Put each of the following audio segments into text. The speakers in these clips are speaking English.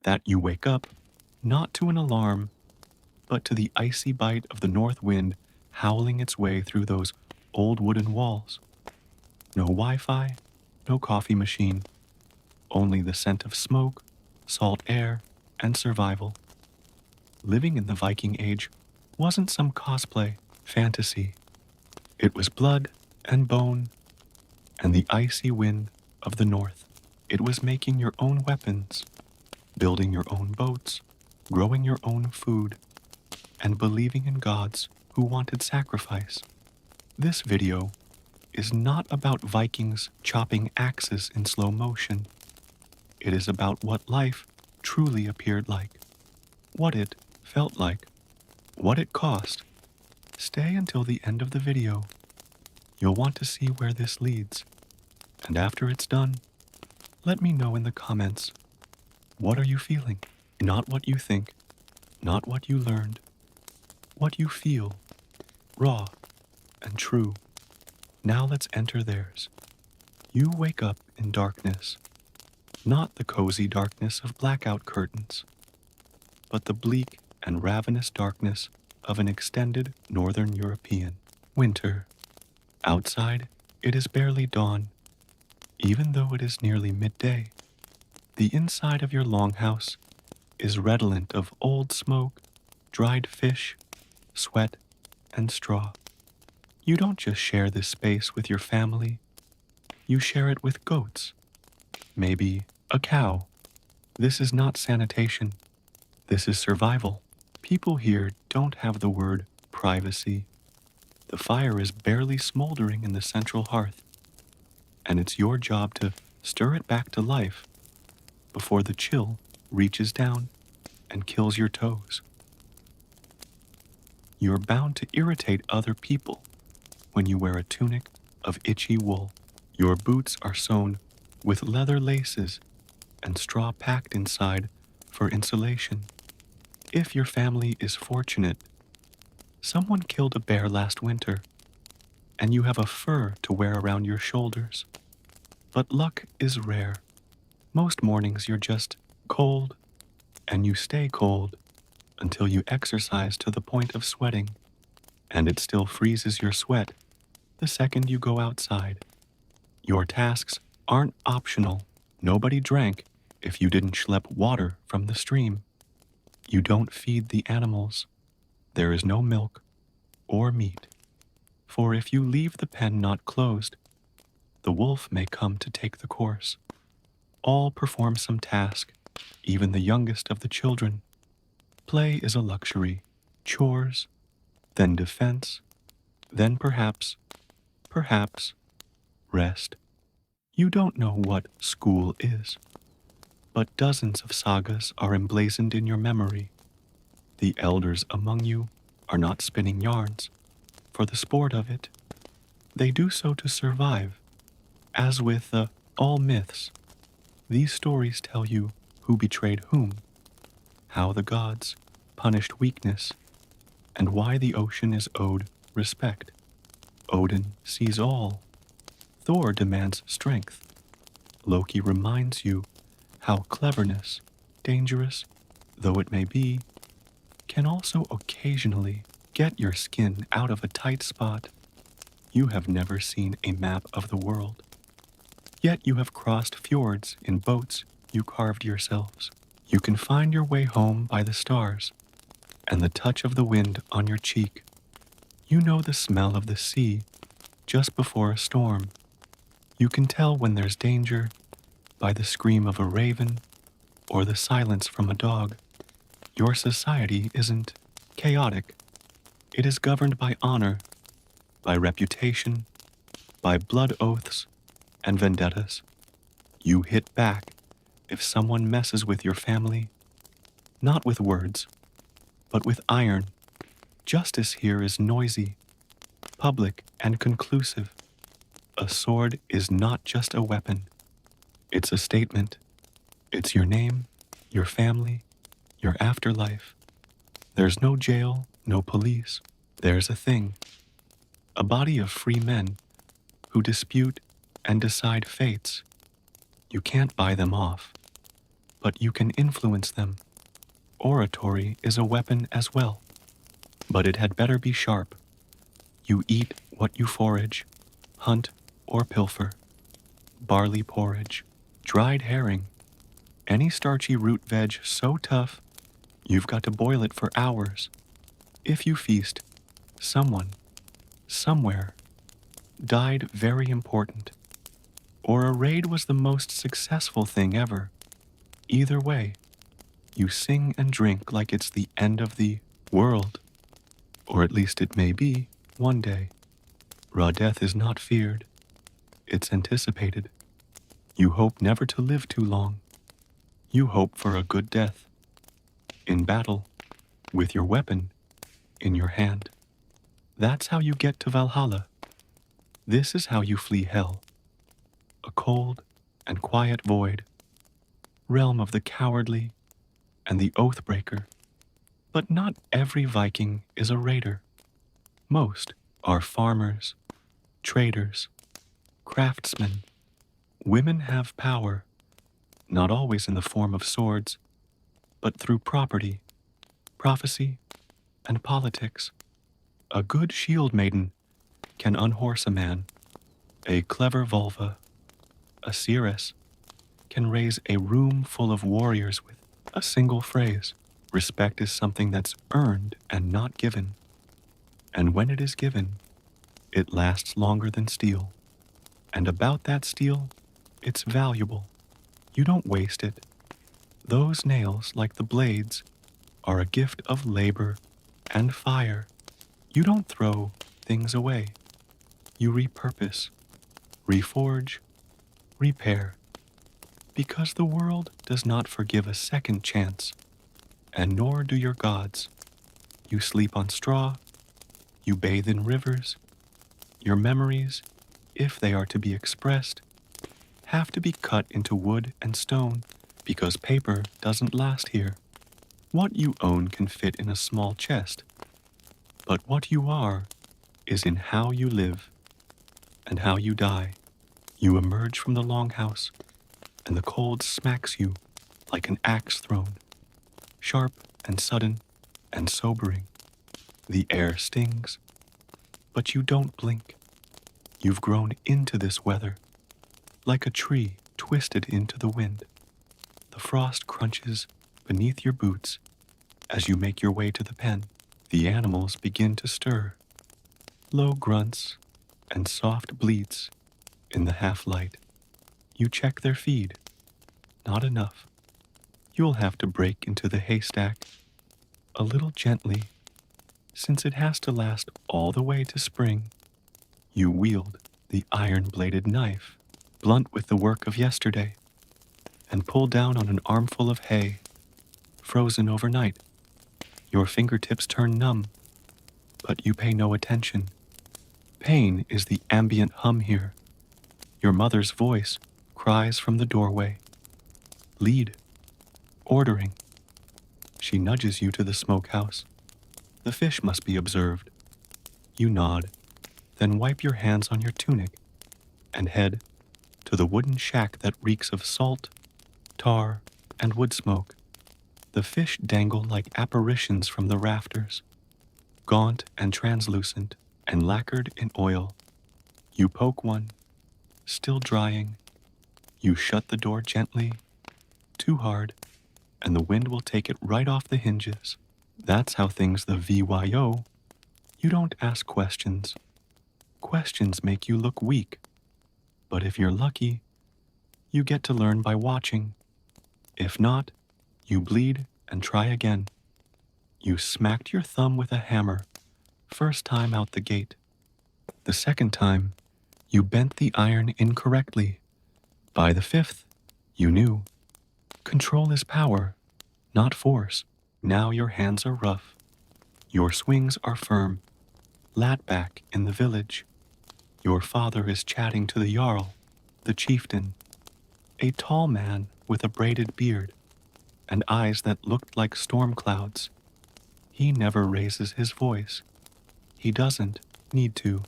That you wake up, not to an alarm, but to the icy bite of the north wind howling its way through those old wooden walls. No Wi-Fi, no coffee machine, only the scent of smoke, salt air, and survival. Living in the Viking Age wasn't some cosplay fantasy. It was blood and bone and the icy wind of the north. It was making your own weapons, building your own boats, growing your own food, and believing in gods who wanted sacrifice. This video is not about Vikings chopping axes in slow motion. It is about what life truly appeared like, what it felt like, what it cost. Stay until the end of the video. You'll want to see where this leads. And after it's done, let me know in the comments. What are you feeling? Not what you think, not what you learned. What you feel, raw and true. Now let's enter theirs. You wake up in darkness, not the cozy darkness of blackout curtains, but the bleak and ravenous darkness of an extended northern European winter. Outside, it is barely dawn, even though it is nearly midday. The inside of your longhouse is redolent of old smoke, dried fish, sweat, and straw. You don't just share this space with your family, you share it with goats, maybe a cow. This is not sanitation, this is survival. People here don't have the word privacy. The fire is barely smoldering in the central hearth, and it's your job to stir it back to life before the chill reaches down and kills your toes. You're bound to irritate other people when you wear a tunic of itchy wool. Your boots are sewn with leather laces and straw packed inside for insulation. If your family is fortunate, someone killed a bear last winter, and you have a fur to wear around your shoulders. But luck is rare. Most mornings you're just cold, and you stay cold until you exercise to the point of sweating, and it still freezes your sweat the second you go outside. Your tasks aren't optional. Nobody drank if you didn't schlep water from the stream. You don't feed the animals. There is no milk or meat. For if you leave the pen not closed, the wolf may come to take the course. All perform some task, even the youngest of the children. Play is a luxury. Chores, then defense, then perhaps, rest. You don't know what school is, but dozens of sagas are emblazoned in your memory. The elders among you are not spinning yarns for the sport of it. They do so to survive. As with all myths, these stories tell you who betrayed whom, how the gods punished weakness, and why the ocean is owed respect. Odin sees all. Thor demands strength. Loki reminds you how cleverness, dangerous though it may be, can also occasionally get your skin out of a tight spot. You have never seen a map of the world, yet you have crossed fjords in boats you carved yourselves. You can find your way home by the stars and the touch of the wind on your cheek. You know the smell of the sea just before a storm. You can tell when there's danger by the scream of a raven or the silence from a dog. Your society isn't chaotic. It is governed by honor, by reputation, by blood oaths and vendettas. You hit back if someone messes with your family, not with words, but with iron. Justice here is noisy, public, and conclusive. A sword is not just a weapon. It's a statement. It's your name, your family, your afterlife. There's no jail, no police. There's a thing. A body of free men who dispute and decide fates. You can't buy them off. but you can influence them. Oratory is a weapon as well, but it had better be sharp. You eat what you forage, hunt or pilfer. Barley porridge, dried herring, any starchy root veg so tough you've got to boil it for hours. If you feast, someone, somewhere, died very important. Or a raid was the most successful thing ever. Either way, you sing and drink like it's the end of the world. Or at least it may be one day. Raw death is not feared. It's anticipated. You hope never to live too long. You hope for a good death. In battle, with your weapon in your hand. That's how you get to Valhalla. This is how you flee hell. A cold and quiet void, realm of the cowardly and the oath-breaker. But not every Viking is a raider. Most are farmers, traders, craftsmen. Women have power, not always in the form of swords, but through property, prophecy, and politics. A good shield maiden can unhorse a man. A clever vulva, a seeress, can raise a room full of warriors with a single phrase. Respect is something that's earned and not given. And when it is given, it lasts longer than steel. And about that steel, it's valuable. You don't waste it. Those nails, like the blades, are a gift of labor and fire. You don't throw things away. You repurpose, reforge, repair. Because the world does not forgive a second chance, and nor do your gods. You sleep on straw, you bathe in rivers. Your memories, if they are to be expressed, have to be cut into wood and stone, because paper doesn't last here. What you own can fit in a small chest, but what you are is in how you live and how you die. You emerge from the longhouse, and the cold smacks you like an axe thrown, sharp and sudden and sobering. The air stings, but you don't blink. You've grown into this weather, like a tree twisted into the wind. The frost crunches beneath your boots as you make your way to the pen. The animals begin to stir, low grunts and soft bleats in the half-light. You check their feed. Not enough. You'll have to break into the haystack a little gently, since it has to last all the way to spring. You wield the iron-bladed knife, blunt with the work of yesterday, and pull down on an armful of hay, frozen overnight. Your fingertips turn numb, but you pay no attention. Pain is the ambient hum here. Your mother's voice cries from the doorway. Lead. Ordering. She nudges you to the smokehouse. The fish must be observed. You nod, then wipe your hands on your tunic and head to the wooden shack that reeks of salt, tar, and wood smoke. The fish dangle like apparitions from the rafters, gaunt and translucent and lacquered in oil. You poke one, still drying. You shut the door gently, too hard, and the wind will take it right off the hinges. That's how things the VYO. You don't ask questions. Questions make you look weak. But if you're lucky, you get to learn by watching. If not, you bleed and try again. You smacked your thumb with a hammer, first time out the gate. The second time, you bent the iron incorrectly. By the fifth, you knew. Control is power, not force. Now your hands are rough. Your swings are firm. Lat back in the village. Your father is chatting to the Jarl, the chieftain, a tall man with a braided beard and eyes that looked like storm clouds. He never raises his voice. He doesn't need to.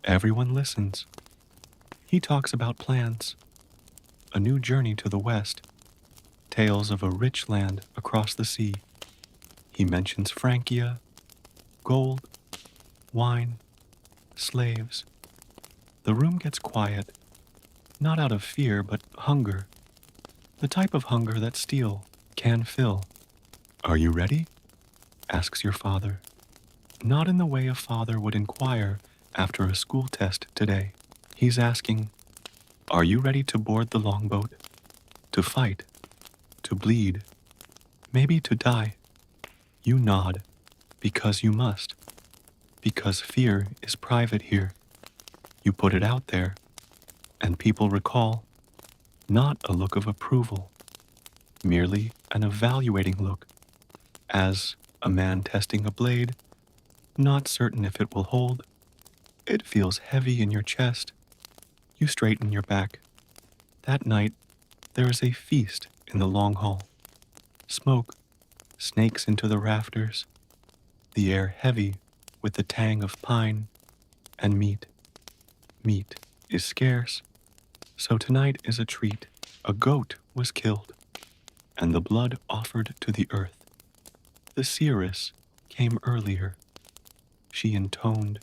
Everyone listens. He talks about plans, a new journey to the west, tales of a rich land across the sea. He mentions Francia, gold, wine, slaves. The room gets quiet, not out of fear, but hunger. The type of hunger that steel can fill. Are you ready? Asks your father. Not in the way a father would inquire after a school test today. He's asking, are you ready to board the longboat? To fight? To bleed? Maybe to die? You nod, because you must. Because fear is private here. You put it out there, and people recall, not a look of approval, merely an evaluating look, as a man testing a blade, not certain if it will hold. It feels heavy in your chest. You straighten your back. That night, there is a feast in the long hall. Smoke snakes into the rafters, the air heavy with the tang of pine and meat. Meat is scarce, so tonight is a treat. A goat was killed, and the blood offered to the earth. The seeress came earlier. She intoned.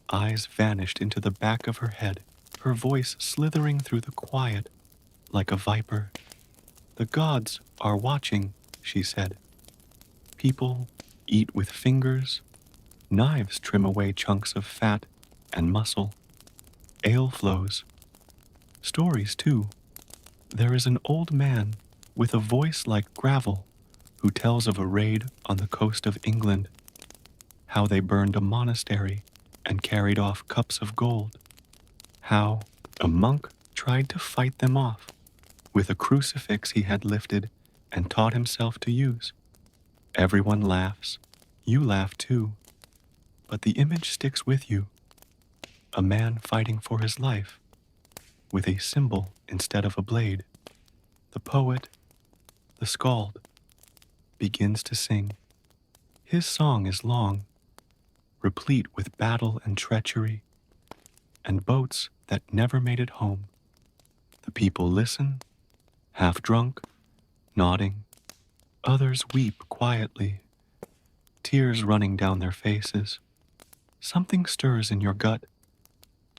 Eyes vanished into the back of her head, her voice slithering through the quiet like a viper. The gods are watching, she said. People eat with fingers. Knives trim away chunks of fat and muscle. Ale flows. Stories, too. There is an old man with a voice like gravel who tells of a raid on the coast of England, how they burned a monastery and carried off cups of gold, how a monk tried to fight them off with a crucifix he had lifted and taught himself to use. Everyone laughs. You laugh too. But the image sticks with you. A man fighting for his life, with a symbol instead of a blade. The poet, the skald, begins to sing. His song is long, replete with battle and treachery, and boats that never made it home. The people listen, half drunk, nodding. Others weep quietly, tears running down their faces. Something stirs in your gut,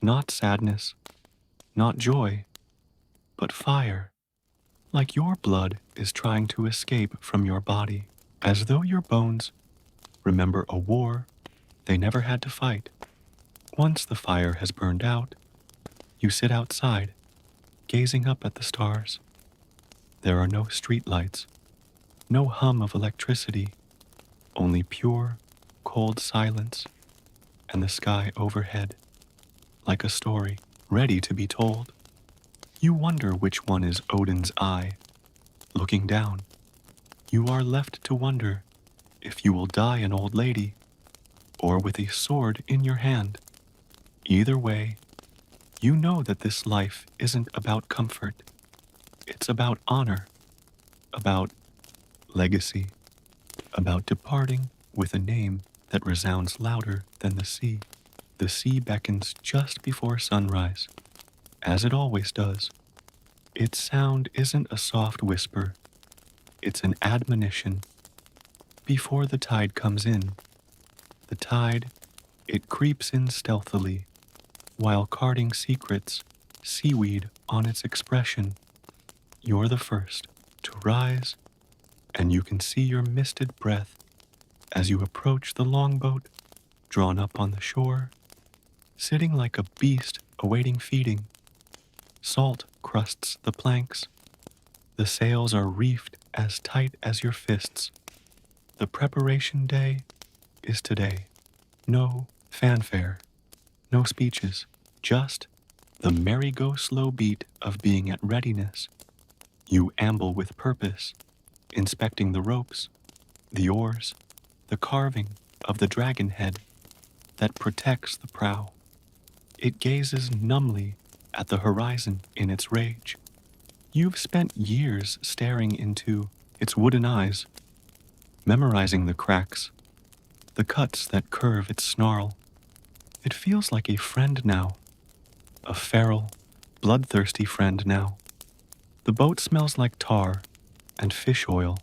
not sadness, not joy, but fire, like your blood is trying to escape from your body, as though your bones remember a war they never had to fight. Once the fire has burned out, you sit outside, gazing up at the stars. There are no street lights, no hum of electricity, only pure, cold silence, and the sky overhead, like a story ready to be told. You wonder which one is Odin's eye, looking down. You are left to wonder if you will die an old lady, or with a sword in your hand. Either way, you know that this life isn't about comfort. It's about honor, about legacy, about departing with a name that resounds louder than the sea. The sea beckons just before sunrise, as it always does. Its sound isn't a soft whisper, it's an admonition. Before the tide comes in, the tide, it creeps in stealthily, while carting secrets, seaweed on its expression. You're the first to rise, and you can see your misted breath as you approach the longboat, drawn up on the shore, sitting like a beast awaiting feeding. Salt crusts the planks. The sails are reefed as tight as your fists. The preparation day is today. No fanfare, no speeches, just the merry-go-slow beat of being at readiness. You amble with purpose, inspecting the ropes, the oars, the carving of the dragon head that protects the prow. It gazes numbly at the horizon in its rage. You've spent years staring into its wooden eyes, memorizing the cracks, the cuts that curve its snarl. It feels like a friend now, a feral, bloodthirsty friend now. The boat smells like tar, and fish oil,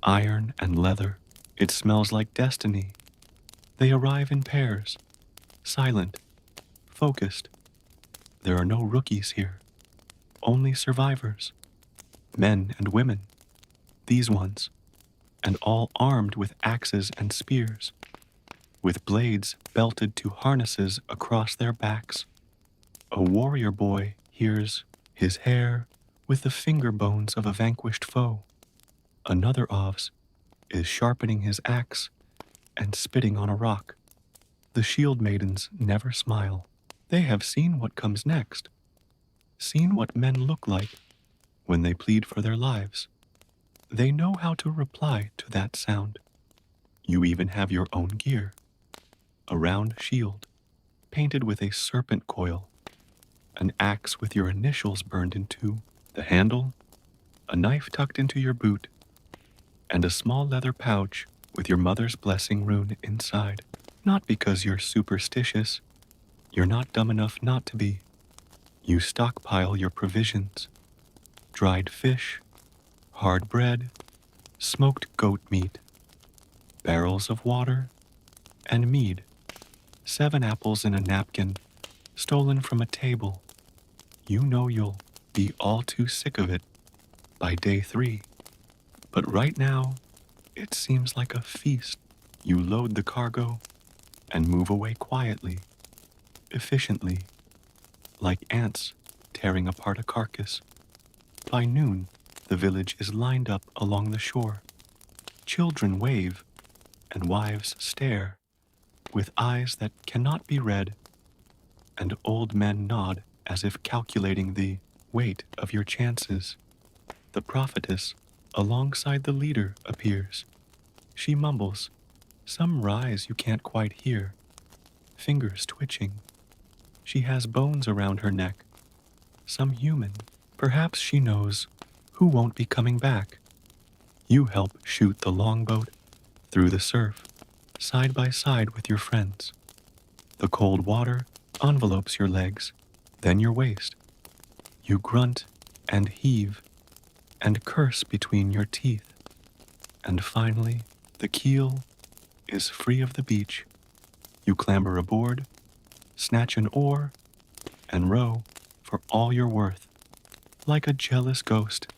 iron and leather. It smells like destiny. They arrive in pairs, silent, focused. There are no rookies here, only survivors, men and women, these ones, and all armed with axes and spears, with blades belted to harnesses across their backs. A warrior boy hears his hair with the finger bones of a vanquished foe. Another Ovs is sharpening his axe and spitting on a rock. The shield maidens never smile. They have seen what comes next, seen what men look like when they plead for their lives. They know how to reply to that sound. You even have your own gear, a round shield, painted with a serpent coil, an axe with your initials burned into the handle, a knife tucked into your boot, and a small leather pouch with your mother's blessing rune inside. Not because you're superstitious, you're not dumb enough not to be. You stockpile your provisions, dried fish, hard bread, smoked goat meat, barrels of water, and mead, 7 apples in a napkin, stolen from a table. You know you'll be all too sick of it by day 3. But right now, it seems like a feast. You load the cargo and move away quietly, efficiently, like ants tearing apart a carcass. By noon, the village is lined up along the shore. Children wave, and wives stare, with eyes that cannot be read, and old men nod as if calculating the weight of your chances. The prophetess, alongside the leader, appears. She mumbles, some rise you can't quite hear, fingers twitching. She has bones around her neck, some human. Perhaps she knows who won't be coming back. You help shoot the longboat through the surf, side by side with your friends. The cold water envelopes your legs, then your waist. You grunt and heave and curse between your teeth. And finally, the keel is free of the beach. You clamber aboard, snatch an oar, and row for all you're worth. Like a jealous ghost,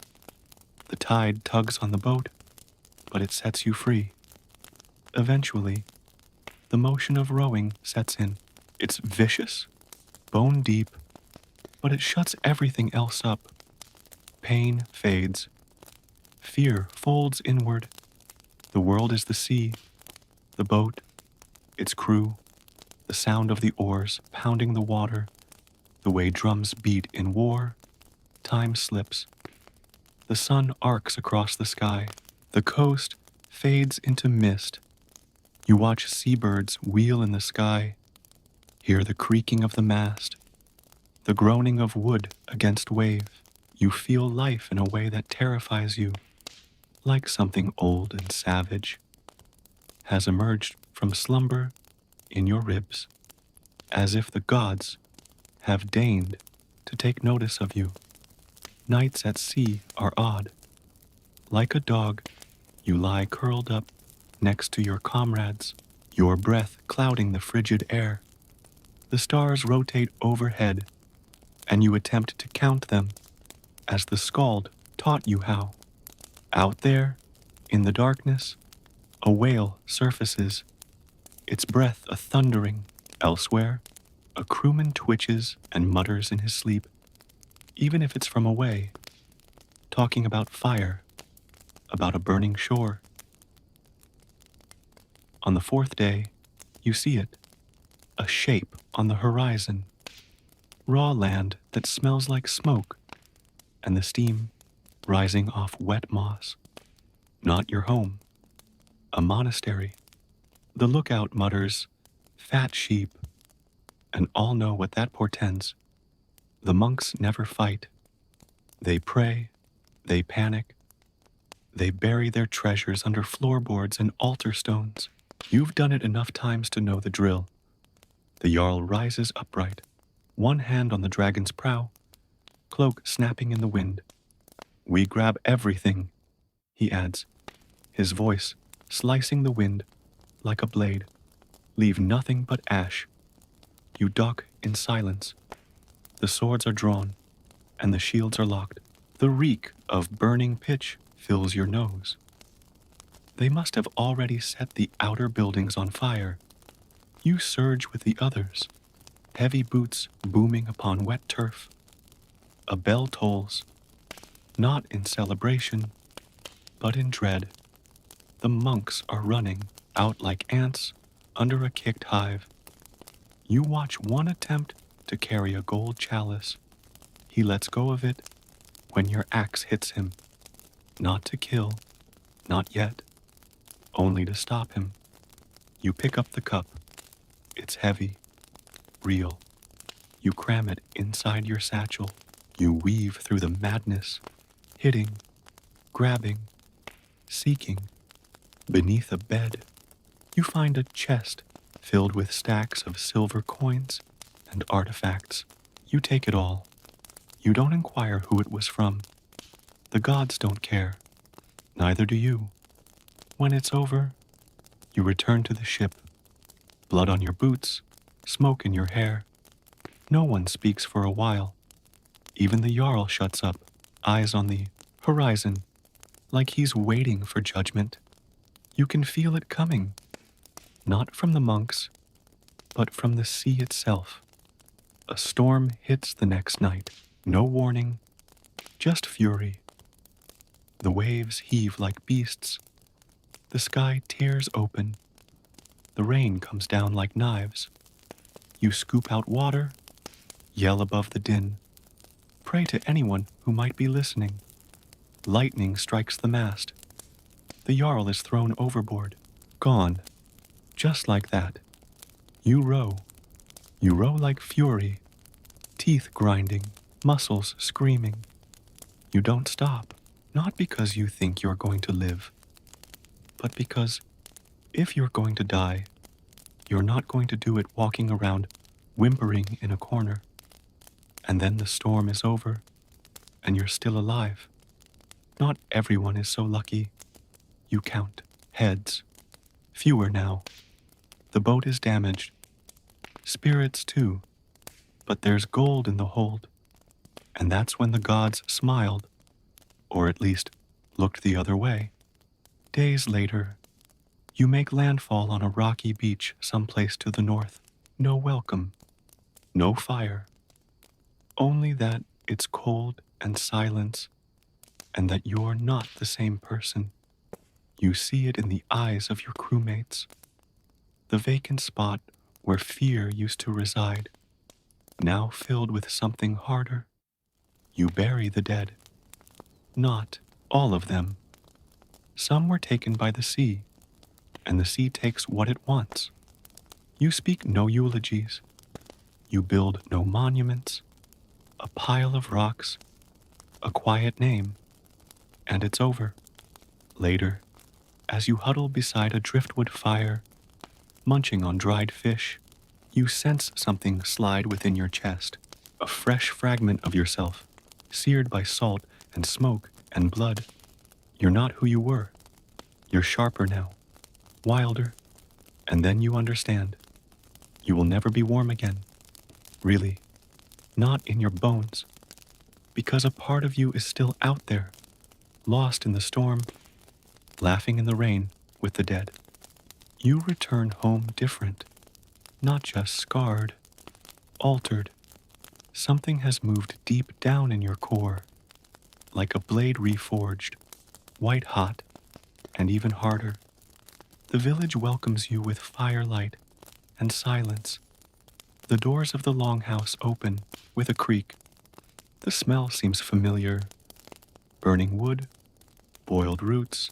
the tide tugs on the boat, but it sets you free. Eventually, the motion of rowing sets in. It's vicious, bone deep, but it shuts everything else up. Pain fades. Fear folds inward. The world is the sea, the boat, its crew, the sound of the oars pounding the water, the way drums beat in war. Time slips. The sun arcs across the sky. The coast fades into mist. You watch seabirds wheel in the sky, hear the creaking of the mast, the groaning of wood against wave. You feel life in a way that terrifies you, like something old and savage has emerged from slumber in your ribs, as if the gods have deigned to take notice of you. Nights at sea are odd. Like a dog, you lie curled up next to your comrades, your breath clouding the frigid air. The stars rotate overhead, and you attempt to count them as the skald taught you how. Out there, in the darkness, a whale surfaces, its breath a thundering. Elsewhere, a crewman twitches and mutters in his sleep, even if it's from away, talking about fire, about a burning shore. On the 4th day, you see it, a shape on the horizon, raw land that smells like smoke, and the steam rising off wet moss. Not your home, a monastery. The lookout mutters, fat sheep, and all know what that portends. The monks never fight. They pray, they panic, they bury their treasures under floorboards and altar stones. You've done it enough times to know the drill. The Jarl rises upright, one hand on the dragon's prow, cloak snapping in the wind. We grab everything he adds, his voice slicing the wind like a blade. Leave nothing but ash. You duck in silence. The swords are drawn, and the shields are locked. The reek of burning pitch fills your nose. They must have already set the outer buildings on fire. You surge with the others, heavy boots booming upon wet turf. A bell tolls, not in celebration, but in dread. The monks are running out like ants under a kicked hive. You watch one attempt to carry a gold chalice. He lets go of it when your axe hits him. Not to kill, not yet, only to stop him. You pick up the cup. It's heavy, real. You cram it inside your satchel. You weave through the madness, hitting, grabbing, seeking. Beneath a bed, you find a chest filled with stacks of silver coins and artifacts. You take it all. You don't inquire who it was from. The gods don't care. Neither do you. When it's over, you return to the ship. Blood on your boots, smoke in your hair. No one speaks for a while. Even the Jarl shuts up, eyes on the horizon, like he's waiting for judgment. You can feel it coming, not from the monks, but from the sea itself. A storm hits the next night. No warning, just fury. The waves heave like beasts. The sky tears open. The rain comes down like knives. You scoop out water, yell above the din. Pray to anyone who might be listening. Lightning strikes the mast. The Jarl is thrown overboard, gone, just like that. You row. You row like fury, teeth grinding, muscles screaming. You don't stop, not because you think you're going to live, but because if you're going to die, you're not going to do it walking around whimpering in a corner. And then the storm is over, and you're still alive. Not everyone is so lucky. You count heads. Fewer now. The boat is damaged. Spirits too. But there's gold in the hold. And that's when the gods smiled, or at least looked the other way. Days later, you make landfall on a rocky beach someplace to the north. No welcome. No fire. Only that it's cold and silence, and that you're not the same person. You see it in the eyes of your crewmates. The vacant spot where fear used to reside, now filled with something harder. You bury the dead. Not all of them. Some were taken by the sea, and the sea takes what it wants. You speak no eulogies. You build no monuments. A pile of rocks, a quiet name, and it's over. Later, as you huddle beside a driftwood fire, munching on dried fish, you sense something slide within your chest, a fresh fragment of yourself, seared by salt and smoke and blood. You're not who you were. You're sharper now, wilder, and then you understand. You will never be warm again. Really, not in your bones, because a part of you is still out there, lost in the storm, laughing in the rain with the dead. You return home different, not just scarred, altered. Something has moved deep down in your core, like a blade reforged, white hot, and even harder. The village welcomes you with firelight and silence. The doors of the longhouse open with a creak. The smell seems familiar. Burning wood, boiled roots,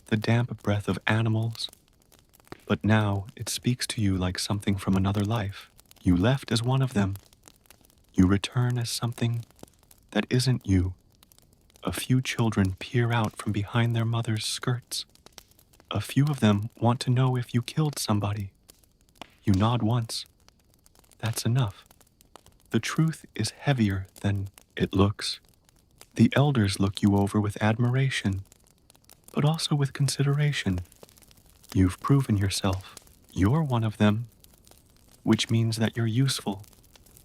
the damp breath of animals. But now it speaks to you like something from another life. You left as one of them. You return as something that isn't you. A few children peer out from behind their mother's skirts. A few of them want to know if you killed somebody. You nod once. That's enough. The truth is heavier than it looks. The elders look you over with admiration. but also with consideration. You've proven yourself. You're one of them, which means that you're useful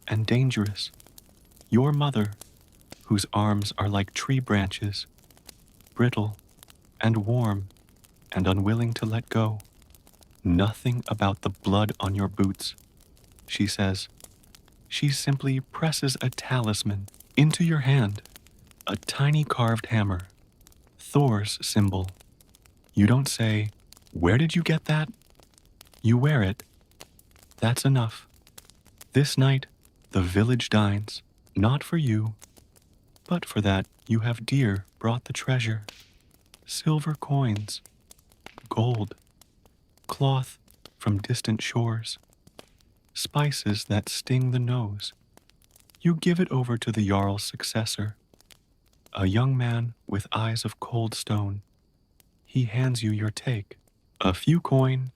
and dangerous. Your mother, whose arms are like tree branches, brittle and warm and unwilling to let go. Nothing about the blood on your boots, she says. She simply presses a talisman into your hand, a tiny carved hammer, Thor's symbol. You don't say, "Where did you get that?" You wear it. That's enough. This night, the village dines, not for you, but for that you have dear brought the treasure. Silver coins, gold, cloth from distant shores, spices that sting the nose. You give it over to the Jarl's successor, a young man with eyes of cold stone. He hands you your take, a few coin,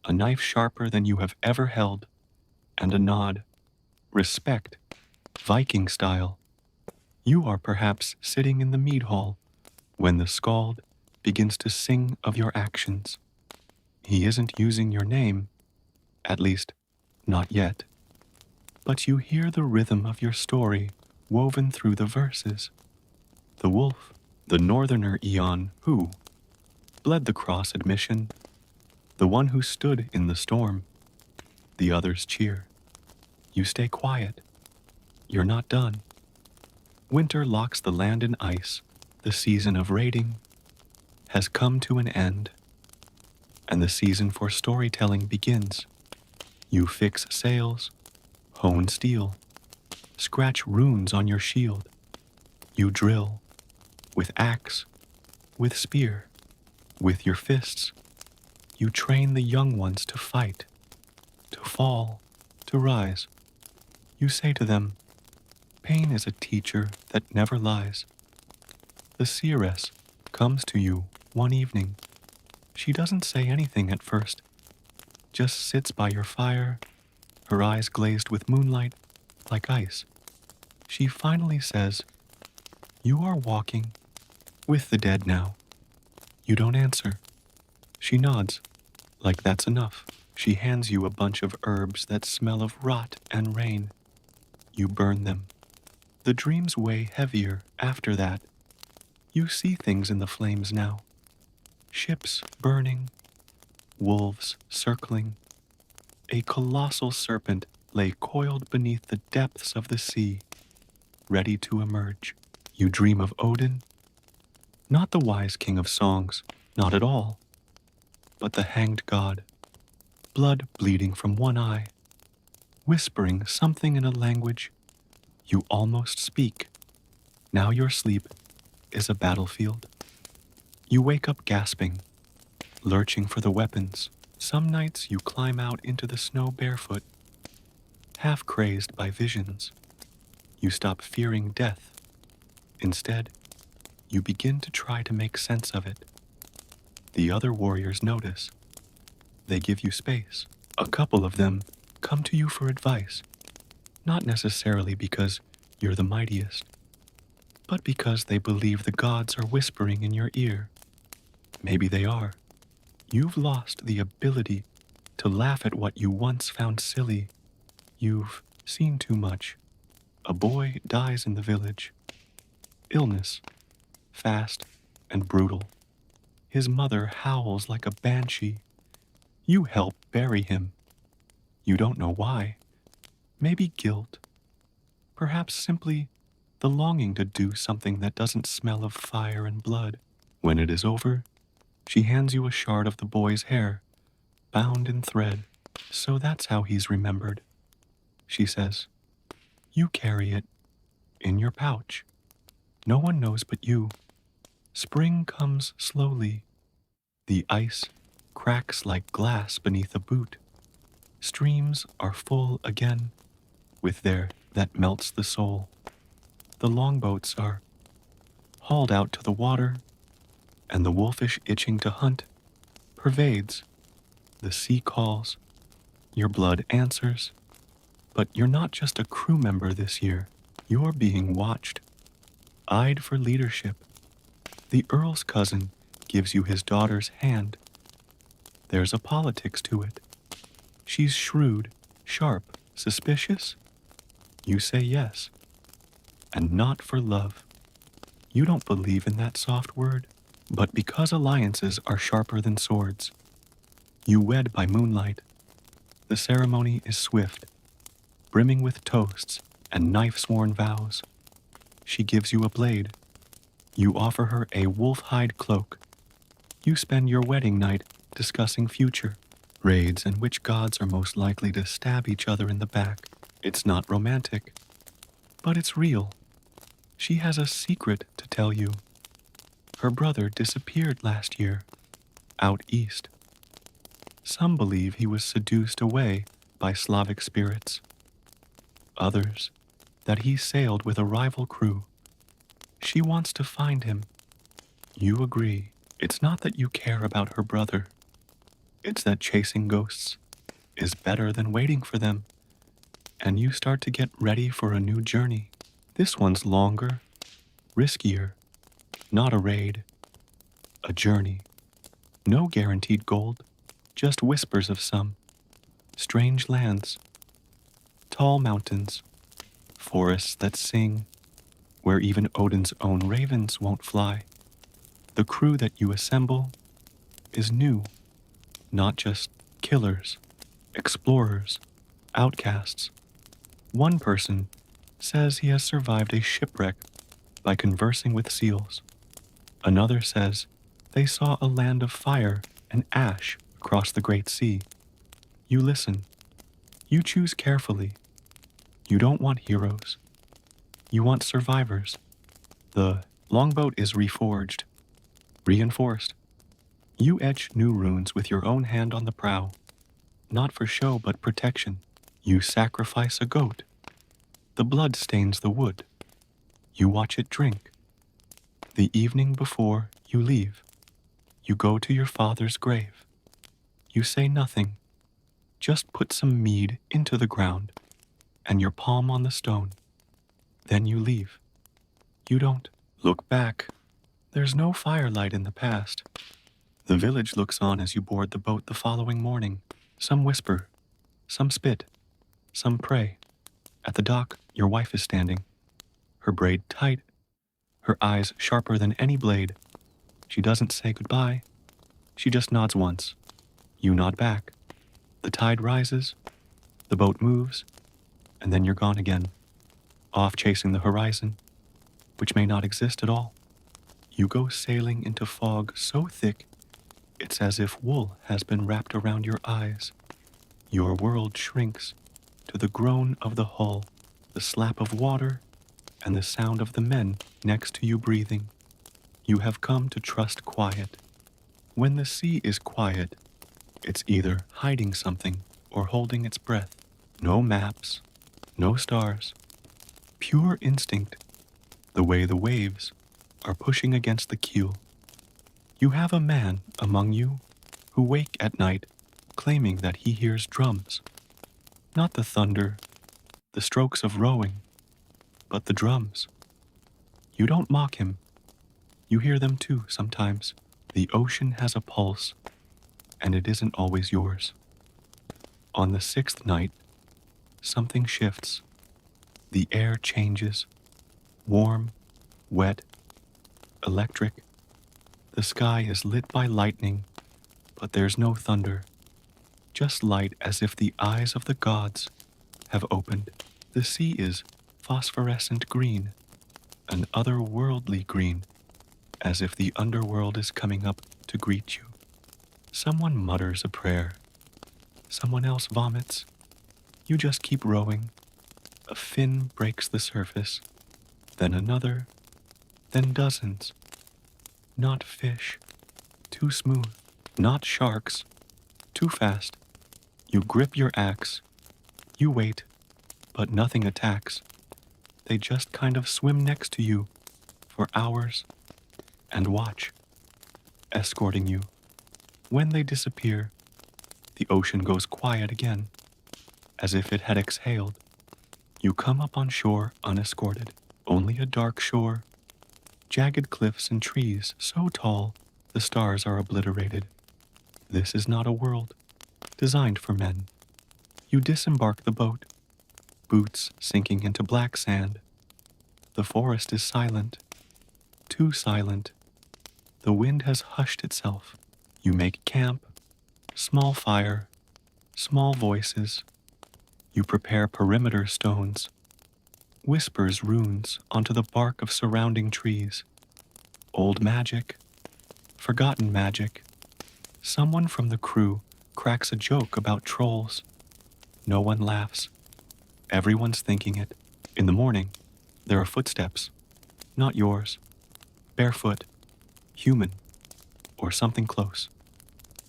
a knife sharper than you have ever held, and a nod. Respect, Viking style. You are perhaps sitting in the mead hall when the skald begins to sing of your actions. He isn't using your name, at least, not yet. But you hear the rhythm of your story woven through the verses. The wolf, the northerner Eon, who bled the cross admission, the one who stood in the storm. The others cheer. You stay quiet. You're not done. Winter locks the land in ice. The season of raiding has come to an end, and the season for storytelling begins. You fix sails, hone steel, scratch runes on your shield. You drill, with axe, with spear, with your fists. You train the young ones to fight, to fall, to rise. You say to them, pain is a teacher that never lies. The seeress comes to you one evening. She doesn't say anything at first, just sits by your fire, her eyes glazed with moonlight like ice. She finally says, you are walking with the dead now. You don't answer. She nods, like that's enough. She hands you a bunch of herbs that smell of rot and rain. You burn them. The dreams weigh heavier after that. You see things in the flames now. Ships burning, wolves circling. A colossal serpent lay coiled beneath the depths of the sea, ready to emerge. You dream of Odin, not the wise king of songs, not at all, but the hanged god, blood bleeding from one eye, whispering something in a language you almost speak. Now your sleep is a battlefield. You wake up gasping, lurching for the weapons. Some nights you climb out into the snow barefoot, half crazed by visions. You stop fearing death. Instead, you begin to try to make sense of it. The other warriors notice. They give you space. A couple of them come to you for advice, not necessarily because you're the mightiest, but because they believe the gods are whispering in your ear. Maybe they are. You've lost the ability to laugh at what you once found silly. You've seen too much. A boy dies in the village. Illness, fast and brutal. His mother howls like a banshee. You help bury him. You don't know why. Maybe guilt. Perhaps simply the longing to do something that doesn't smell of fire and blood. When it is over, she hands you a shard of the boy's hair, bound in thread. So that's how he's remembered, she says. You carry it in your pouch. No one knows but you. Spring comes slowly. The ice cracks like glass beneath a boot. Streams are full again with there that melts the soul. The longboats are hauled out to the water, and the wolfish itching to hunt pervades. The sea calls. Your blood answers. But you're not just a crew member this year. You're being watched, eyed for leadership. The Earl's cousin gives you his daughter's hand. There's a politics to it. She's shrewd, sharp, suspicious. You say yes, and not for love. You don't believe in that soft word, but because alliances are sharper than swords. You wed by moonlight. The ceremony is swift, brimming with toasts and knife-sworn vows. She gives you a blade. You offer her a wolf-hide cloak. You spend your wedding night discussing future raids and which gods are most likely to stab each other in the back. It's not romantic, but it's real. She has a secret to tell you. Her brother disappeared last year, out east. Some believe he was seduced away by Slavic spirits. Others, that he sailed with a rival crew. She wants to find him. You agree. It's not that you care about her brother. It's that chasing ghosts is better than waiting for them, and you start to get ready for a new journey. This one's longer, riskier, not a raid, a journey. No guaranteed gold, just whispers of some. Strange lands, tall mountains, forests that sing, where even Odin's own ravens won't fly. The crew that you assemble is new, not just killers, explorers, outcasts. One person says he has survived a shipwreck by conversing with seals. Another says they saw a land of fire and ash across the great sea. You listen. You choose carefully. You don't want heroes. You want survivors. The longboat is reforged, reinforced. You etch new runes with your own hand on the prow, not for show but protection. You sacrifice a goat. The blood stains the wood. You watch it drink. The evening before you leave, you go to your father's grave. You say nothing, just put some mead into the ground and your palm on the stone. Then you leave. You don't look back. There's no firelight in the past. The village looks on as you board the boat the following morning. Some whisper, some spit, some pray. At the dock, your wife is standing, her braid tight, her eyes sharper than any blade. She doesn't say goodbye. She just nods once. You nod back. The tide rises, the boat moves, and then you're gone again, off chasing the horizon, which may not exist at all. You go sailing into fog so thick, it's as if wool has been wrapped around your eyes. Your world shrinks to the groan of the hull, the slap of water, and the sound of the men next to you breathing. You have come to trust quiet. When the sea is quiet, it's either hiding something or holding its breath. No maps, no stars. Pure instinct, the way the waves are pushing against the keel. You have a man among you who wake at night claiming that he hears drums. Not the thunder, the strokes of rowing, but the drums. You don't mock him. You hear them too sometimes. The ocean has a pulse, and it isn't always yours. On the sixth night, something shifts. The air changes. Warm, wet, electric. The sky is lit by lightning, but there's no thunder. Just light as if the eyes of the gods have opened. The sea is phosphorescent green, an otherworldly green, as if the underworld is coming up to greet you. Someone mutters a prayer. Someone else vomits. You just keep rowing. A fin breaks the surface, then another, then dozens. Not fish, too smooth. Not sharks, too fast. You grip your axe. You wait, but nothing attacks. They just kind of swim next to you for hours and watch, escorting you. When they disappear, the ocean goes quiet again, as if it had exhaled. You come up on shore unescorted, only a dark shore, jagged cliffs and trees so tall The stars are obliterated. This is not a world designed for men. You disembark the boat, boots sinking into black sand. The forest is silent, too silent. The wind has hushed itself. You make camp, small fire, small voices. You prepare perimeter stones, whispers runes onto the bark of surrounding trees. Old magic, forgotten magic. Someone from the crew cracks a joke about trolls. No one laughs. Everyone's thinking it. In the morning, there are footsteps. Not yours. Barefoot, human, or something close.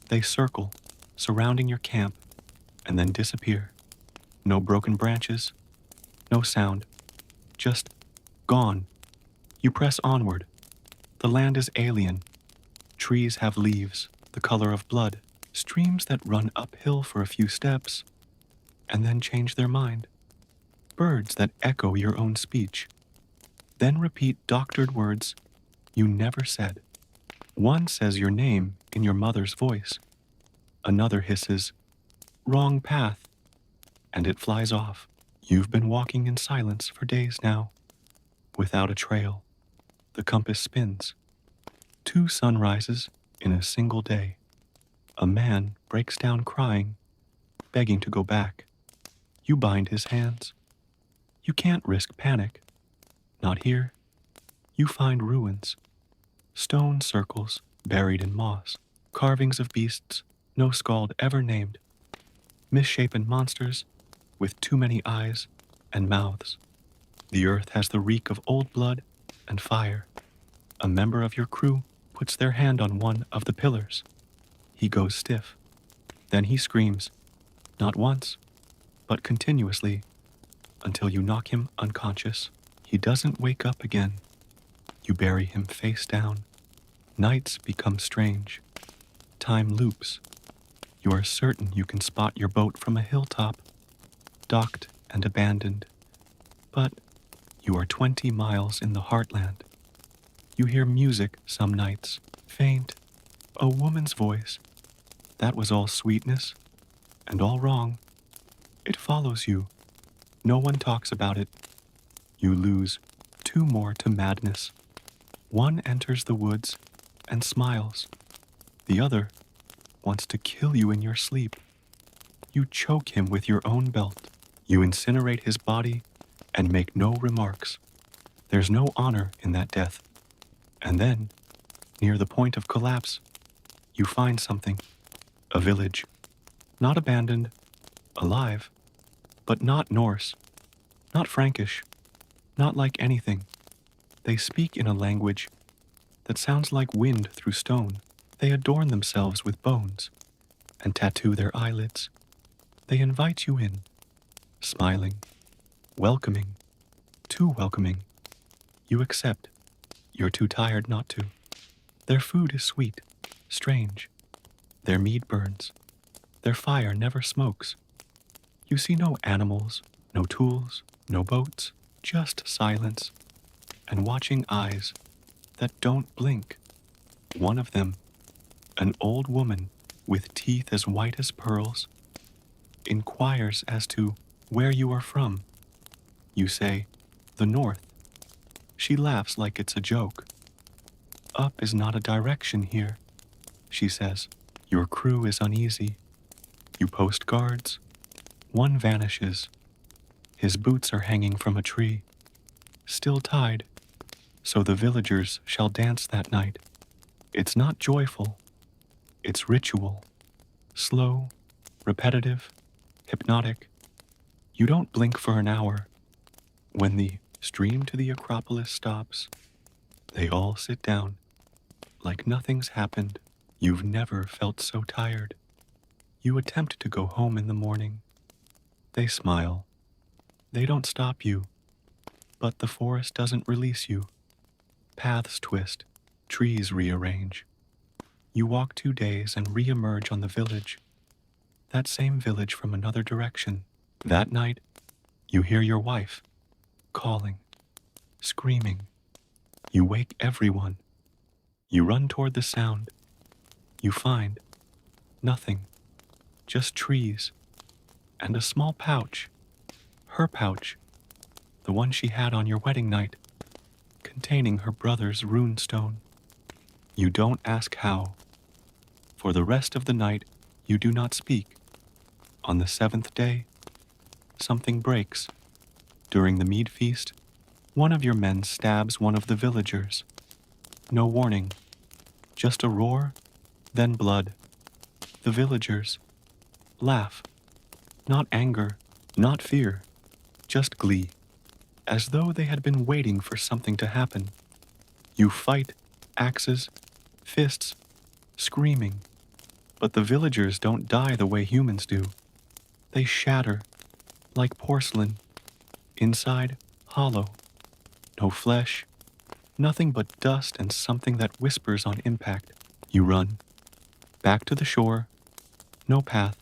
They circle, surrounding your camp, and then disappear. No broken branches, no sound, just gone. You press onward. The land is alien. Trees have leaves, the color of blood, streams that run uphill for a few steps, and then change their mind. Birds that echo your own speech, then repeat doctored words you never said. One says your name in your mother's voice. Another hisses, "Wrong path," and it flies off. You've been walking in silence for days now, without a trail. The compass spins. 2 sunrises in a single day. A man breaks down crying, begging to go back. You bind his hands. You can't risk panic. Not here. You find ruins. Stone circles buried in moss. Carvings of beasts no skald ever named. Misshapen monsters with too many eyes and mouths. The earth has the reek of old blood and fire. A member of your crew puts their hand on one of the pillars. He goes stiff. Then he screams, not once, but continuously, until you knock him unconscious. He doesn't wake up again. You bury him face down. Nights become strange. Time loops. You are certain you can spot your boat from a hilltop, docked and abandoned. But you are 20 miles in the heartland. You hear music some nights, faint, a woman's voice. That was all sweetness and all wrong. It follows you. No one talks about it. You lose 2 more to madness. One enters the woods and smiles. The other wants to kill you in your sleep. You choke him with your own belt. You incinerate his body and make no remarks. There's no honor in that death. And then, near the point of collapse, you find something. A village. Not abandoned, alive, but not Norse, not Frankish, not like anything. They speak in a language that sounds like wind through stone. They adorn themselves with bones and tattoo their eyelids. They invite you in, smiling, welcoming, too welcoming. You accept. You're too tired not to. Their food is sweet, strange. Their meat burns. Their fire never smokes. You see no animals, no tools, no boats, just silence and watching eyes that don't blink. One of them, an old woman with teeth as white as pearls, inquires as to where you are from. You say, the north. She laughs like it's a joke. Up is not a direction here, she says. Your crew is uneasy. You post guards. One vanishes. His boots are hanging from a tree, still tied, so the villagers shall dance that night. It's not joyful. It's ritual. Slow, repetitive, hypnotic. You don't blink for an hour. When the stream to the Acropolis stops, they all sit down, like nothing's happened. You've never felt so tired. You attempt to go home in the morning. They smile. They don't stop you, but the forest doesn't release you. Paths twist, trees rearrange. You walk 2 days and re-emerge on the village. That same village from another direction. That night, you hear your wife calling, screaming. You wake everyone. You run toward the sound. You find nothing, just trees and a small pouch, her pouch, the one she had on your wedding night, containing her brother's rune stone. You don't ask how. For the rest of the night, you do not speak. On the seventh day, something breaks. During the mead feast, one of your men stabs one of the villagers. No warning, just a roar, then blood. The villagers laugh, not anger, not fear, just glee, as though they had been waiting for something to happen. You fight, axes, fists, screaming, but the villagers don't die the way humans do. They shatter, like porcelain, inside hollow. No flesh, nothing but dust and something that whispers on impact. You run, back to the shore, no path,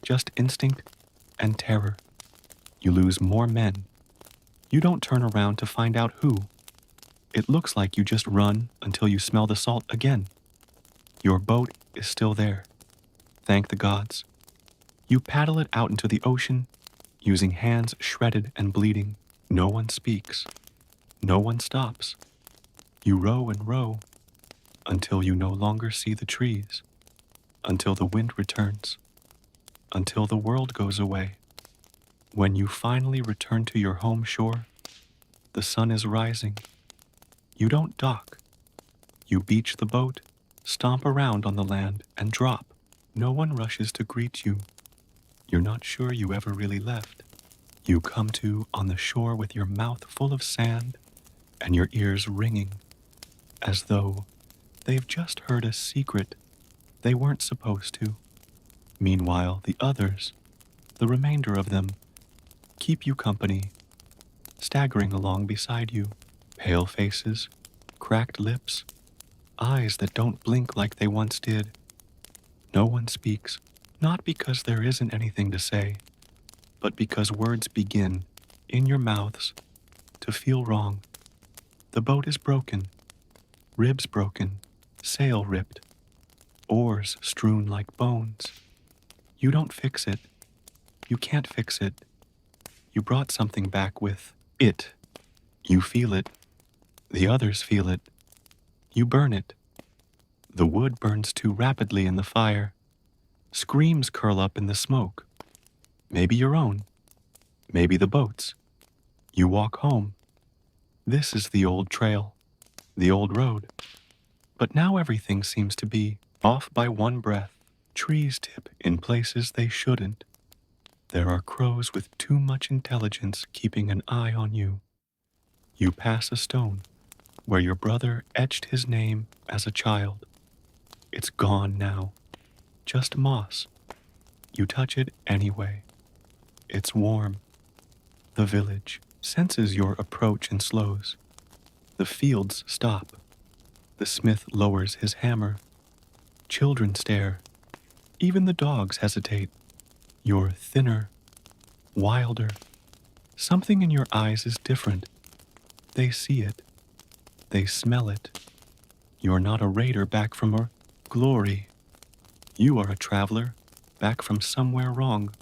just instinct and terror. You lose more men. You don't turn around to find out who. It looks like you just run until you smell the salt again. Your boat is still there. Thank the gods. You paddle it out into the ocean, using hands shredded and bleeding. No one speaks. No one stops. You row and row until you no longer see the trees, until the wind returns, until the world goes away. When you finally return to your home shore, the sun is rising. You don't dock. You beach the boat, stomp around on the land, and drop. No one rushes to greet you. You're not sure you ever really left. You come to on the shore with your mouth full of sand and your ears ringing, as though they've just heard a secret they weren't supposed to. Meanwhile, the others, the remainder of them, keep you company, staggering along beside you. Pale faces, cracked lips, eyes that don't blink like they once did. No one speaks, not because there isn't anything to say, but because words begin, in your mouths, to feel wrong. The boat is broken, ribs broken, sail ripped, oars strewn like bones. You don't fix it. You can't fix it. You brought something back with it. You feel it. The others feel it. You burn it. The wood burns too rapidly in the fire. Screams curl up in the smoke. Maybe your own. Maybe the boat's. You walk home. This is the old trail. The old road. But now everything seems to be off by one breath. Trees tip in places they shouldn't. There are crows with too much intelligence keeping an eye on you. You pass a stone where your brother etched his name as a child. It's gone now. Just moss. You touch it anyway. It's warm. The village senses your approach and slows. The fields stop. The smith lowers his hammer. Children stare. Even the dogs hesitate. You're thinner, wilder. Something in your eyes is different. They see it. They smell it. You're not a raider back from a glory. You are a traveler back from somewhere wrong.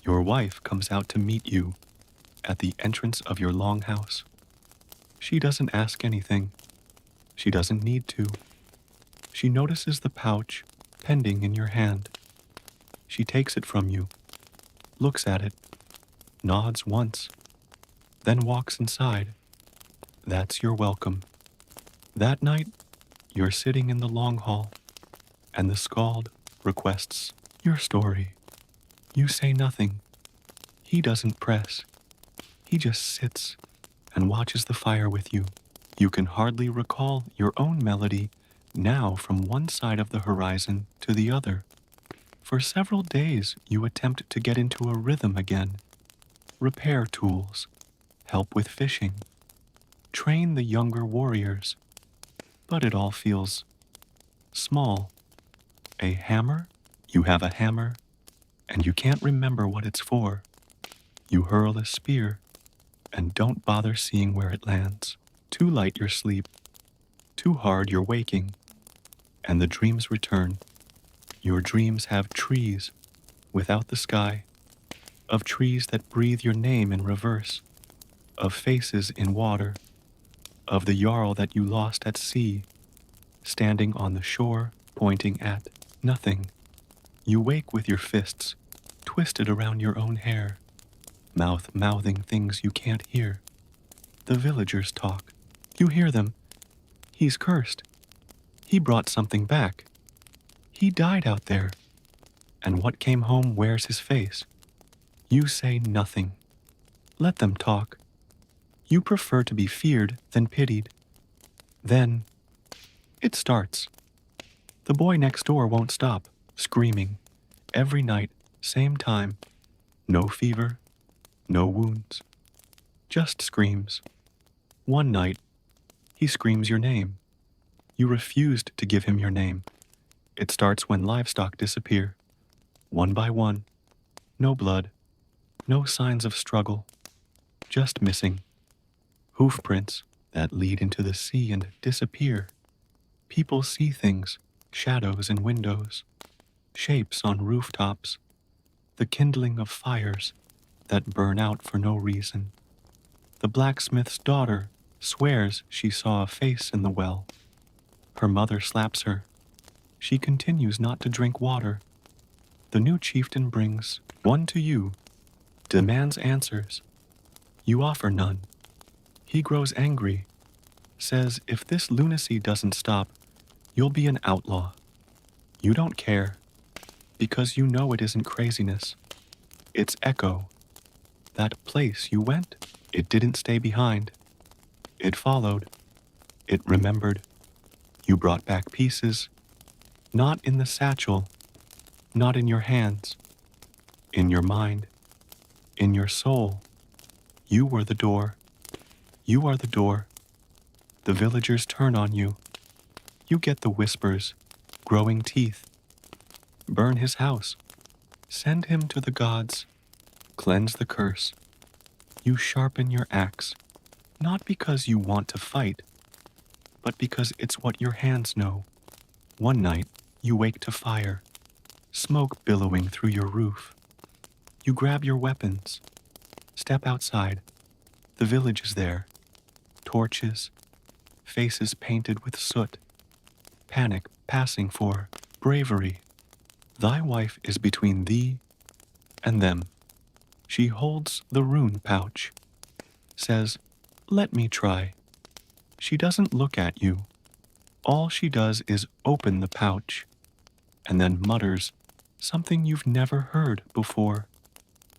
Your wife comes out to meet you at the entrance of your longhouse. She doesn't ask anything. She doesn't need to. She notices the pouch pending in your hand. She takes it from you, looks at it, nods once, then walks inside. That's your welcome. That night, you're sitting in the long hall, and the skald requests your story. You say nothing. He doesn't press. He just sits and watches the fire with you. You can hardly recall your own melody now from one side of the horizon to the other. For several days you attempt to get into a rhythm again. Repair tools, help with fishing, train the younger warriors. But it all feels small. A hammer? You have a hammer, and you can't remember what it's for. You hurl a spear, and don't bother seeing where it lands. To light your sleep, Too hard you're waking, and the dreams return. Your dreams have trees without the sky, of trees that breathe your name in reverse, of faces in water, of the Jarl that you lost at sea, standing on the shore, pointing at nothing. You wake with your fists twisted around your own hair, mouthing things you can't hear. The villagers talk. You hear them. He's cursed. He brought something back. He died out there. And what came home wears his face. You say nothing. Let them talk. You prefer to be feared than pitied. Then it starts. The boy next door won't stop, screaming. Every night, same time. No fever, no wounds. Just screams. One night, he screams your name. You refused to give him your name. It starts when livestock disappear. One by one. No blood. No signs of struggle. Just missing. Hoof prints that lead into the sea and disappear. People see things, shadows in windows, shapes on rooftops, the kindling of fires that burn out for no reason. The blacksmith's daughter swears she saw a face in the well. Her mother slaps her. She continues not to drink water. The new chieftain brings one to you, demands answers. You offer none. He grows angry, says if this lunacy doesn't stop, you'll be an outlaw. You don't care, because you know it isn't craziness. It's echo. That place you went, it didn't stay behind. It followed. It remembered. You brought back pieces, not in the satchel, not in your hands, in your mind, in your soul. You were the door. You are the door. The villagers turn on you. You get the whispers, growing teeth. Burn his house. Send him to the gods. Cleanse the curse. You sharpen your axe, not because you want to fight, but because it's what your hands know. One night, you wake to fire, smoke billowing through your roof. You grab your weapons, step outside. The village is there. Torches, faces painted with soot. Panic passing for bravery. Thy wife is between thee and them. She holds the rune pouch, says, "Let me try." She doesn't look at you. All she does is open the pouch, and then mutters something you've never heard before,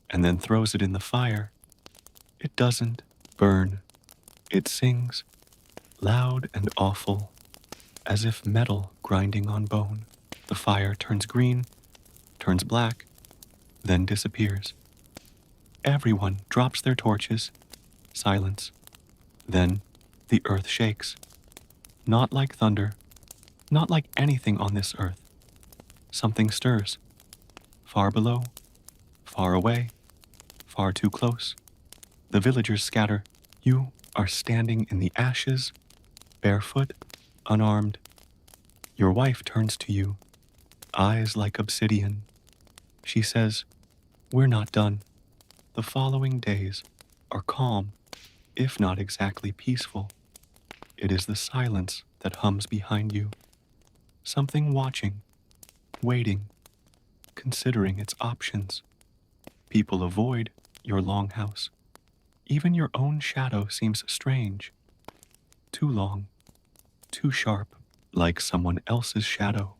and then throws it in the fire. It doesn't burn. It sings, loud and awful, as if metal grinding on bone. The fire turns green, turns black, then disappears. Everyone drops their torches. Silence. Then the earth shakes. Not like thunder, not like anything on this earth. Something stirs. Far below, far away, far too close. The villagers scatter. You are standing in the ashes, barefoot, unarmed. Your wife turns to you, eyes like obsidian. She says, "We're not done." The following days are calm, if not exactly peaceful. It is the silence that hums behind you. Something watching, waiting, considering its options. People avoid your longhouse. Even your own shadow seems strange. Too long, too sharp, like someone else's shadow.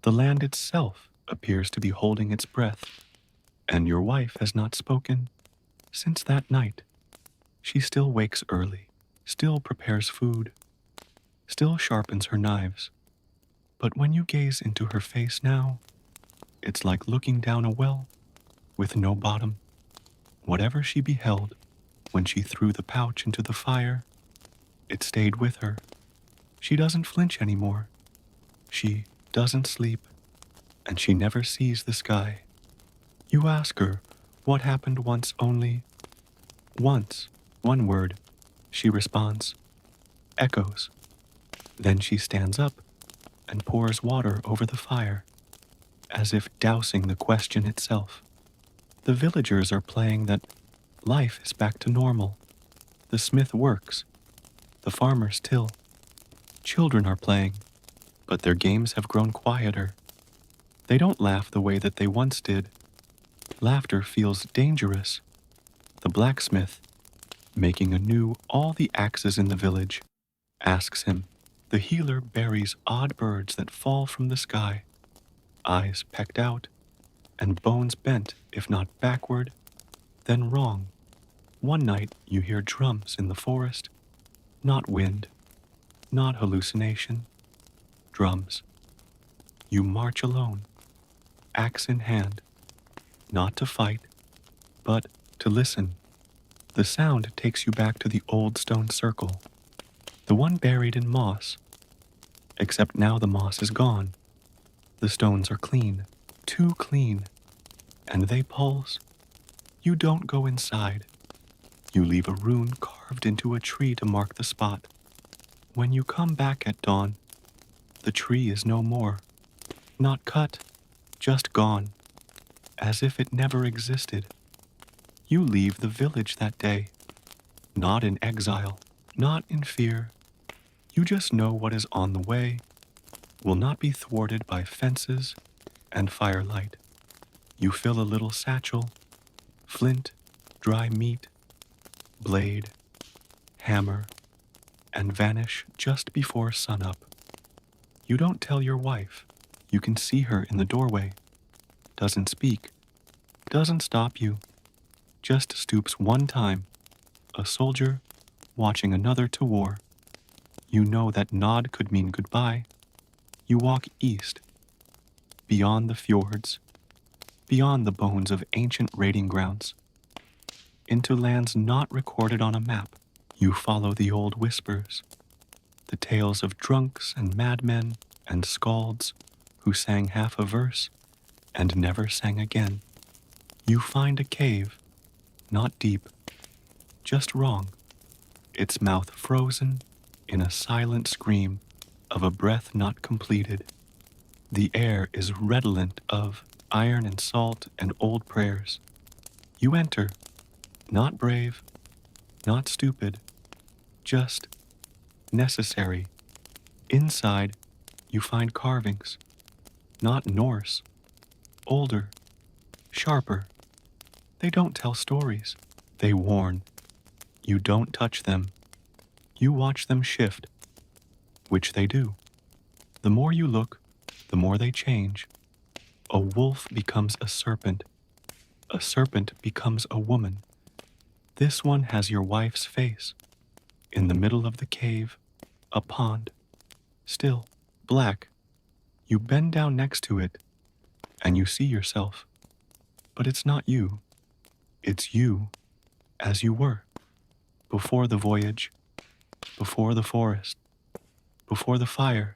The land itself appears to be holding its breath, and your wife has not spoken since that night. She still wakes early, still prepares food, still sharpens her knives. But when you gaze into her face now, it's like looking down a well with no bottom. Whatever she beheld when she threw the pouch into the fire, it stayed with her. She doesn't flinch anymore. She doesn't sleep, and she never sees the sky. You ask her what happened once only. Once, one word, she responds. Echoes. Then she stands up and pours water over the fire, as if dousing the question itself. The villagers are playing that life is back to normal. The smith works, the farmers till. Children are playing, but their games have grown quieter. They don't laugh the way that they once did. Laughter feels dangerous. The blacksmith, making anew all the axes in the village, asks him. The healer buries odd birds that fall from the sky, eyes pecked out, and bones bent, if not backward, then wrong. One night you hear drums in the forest, not wind, not hallucination, drums. You march alone, axe in hand, not to fight, but to listen. The sound takes you back to the old stone circle, the one buried in moss, except now the moss is gone. The stones are clean, too clean, and they pulse. You don't go inside. You leave a rune carved into a tree to mark the spot. When you come back at dawn, the tree is no more. Not cut, just gone, as if it never existed. You leave the village that day, not in exile, not in fear. You just know what is on the way will not be thwarted by fences and firelight. You fill a little satchel, flint, dry meat, blade, hammer, and vanish just before sunup. You don't tell your wife. You can see her in the doorway. Doesn't speak. Doesn't stop you. Just stoops one time. A soldier watching another to war. You know that nod could mean goodbye. You walk east, beyond the fjords, beyond the bones of ancient raiding grounds, into lands not recorded on a map. You follow the old whispers, the tales of drunks and madmen and skalds who sang half a verse and never sang again. You find a cave, not deep, just wrong, its mouth frozen in a silent scream of a breath not completed. The air is redolent of iron and salt and old prayers. You enter, not brave, not stupid, just necessary. Inside, you find carvings, not Norse, older, sharper. They don't tell stories, they warn. You don't touch them. You watch them shift, which they do. The more you look, the more they change. A wolf becomes a serpent becomes a woman. This one has your wife's face. In the middle of the cave, a pond, still, black. You bend down next to it, and you see yourself. But it's not you. It's you, as you were, before the voyage, before the forest, before the fire,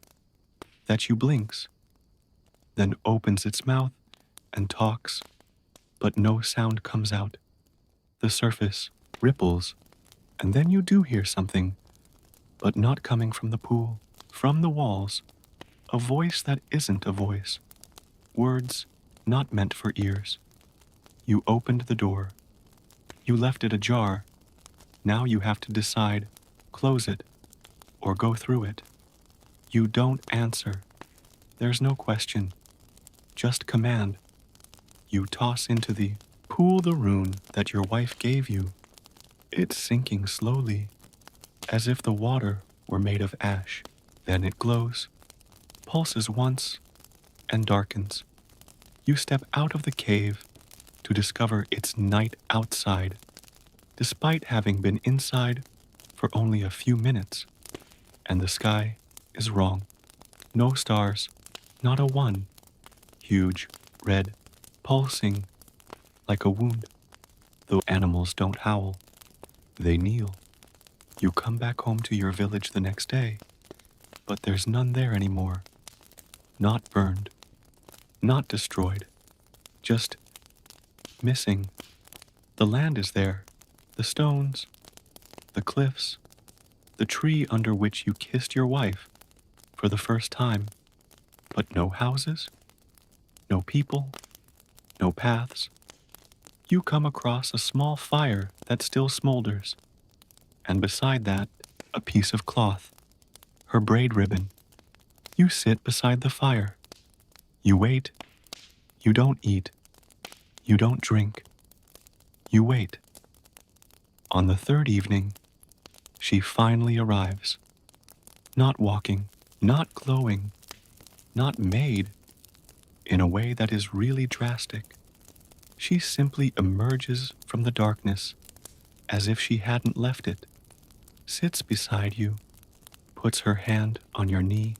that you blinks, then opens its mouth and talks, but no sound comes out. The surface ripples, and then you do hear something, but not coming from the pool, from the walls, a voice that isn't a voice, words not meant for ears. You opened the door. You left it ajar. Now you have to decide, close it, or go through it. You don't answer. There's no question, just command. You toss into the pool the rune that your wife gave you. It's sinking slowly, as if the water were made of ash. Then it glows, pulses once, and darkens. You step out of the cave to discover it's night outside, despite having been inside for only a few minutes. And the sky is wrong. No stars, not a one. Huge, red, pulsing, like a wound. Though animals don't howl, they kneel. You come back home to your village the next day, but there's none there anymore. Not burned, not destroyed, just missing. The land is there, the stones, the cliffs, the tree under which you kissed your wife. for the first time, but no houses, no people, no paths. You come across a small fire that still smolders, and beside that, a piece of cloth, her braid ribbon. You sit beside the fire. You wait. You don't eat. You don't drink. You wait. On the third evening, she finally arrives. Not walking, not glowing, not made in a way that is really drastic. She simply emerges from the darkness as if she hadn't left it, sits beside you, puts her hand on your knee.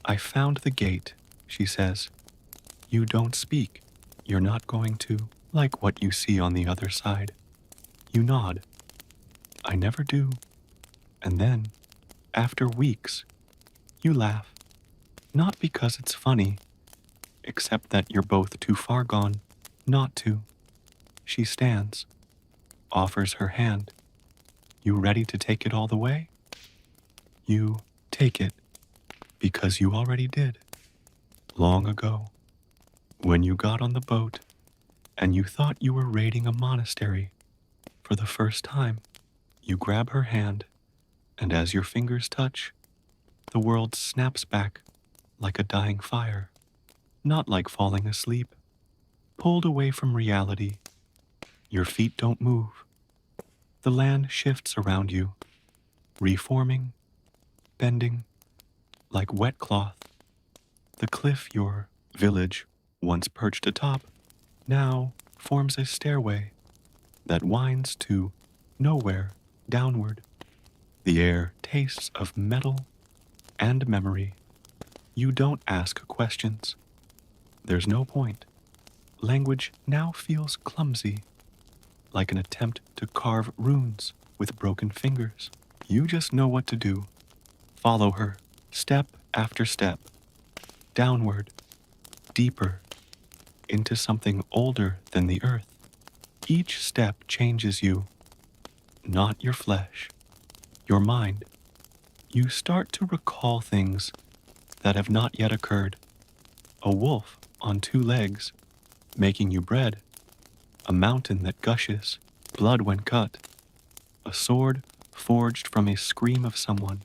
I found the gate, she says. You don't speak. You're not going to like what you see on the other side. You nod. I never do. And then, after weeks, you laugh. Not because it's funny, except that you're both too far gone not to. She stands, offers her hand. You ready to take it all the way? You take it because you already did. Long ago, when you got on the boat and you thought you were raiding a monastery for the first time, you grab her hand, and as your fingers touch, the world snaps back like a dying fire, not like falling asleep, pulled away from reality. Your feet don't move. The land shifts around you, reforming, bending, like wet cloth. The cliff your village once perched atop now forms a stairway that winds to nowhere downward. The air tastes of metal and memory. You don't ask questions. There's no point. Language now feels clumsy, like an attempt to carve runes with broken fingers. You just know what to do. Follow her, step after step, downward, deeper, into something older than the earth. Each step changes you, not your flesh, your mind. You start to recall things that have not yet occurred. A wolf on two legs, making you bread. A mountain that gushes, blood when cut. A sword forged from a scream of someone.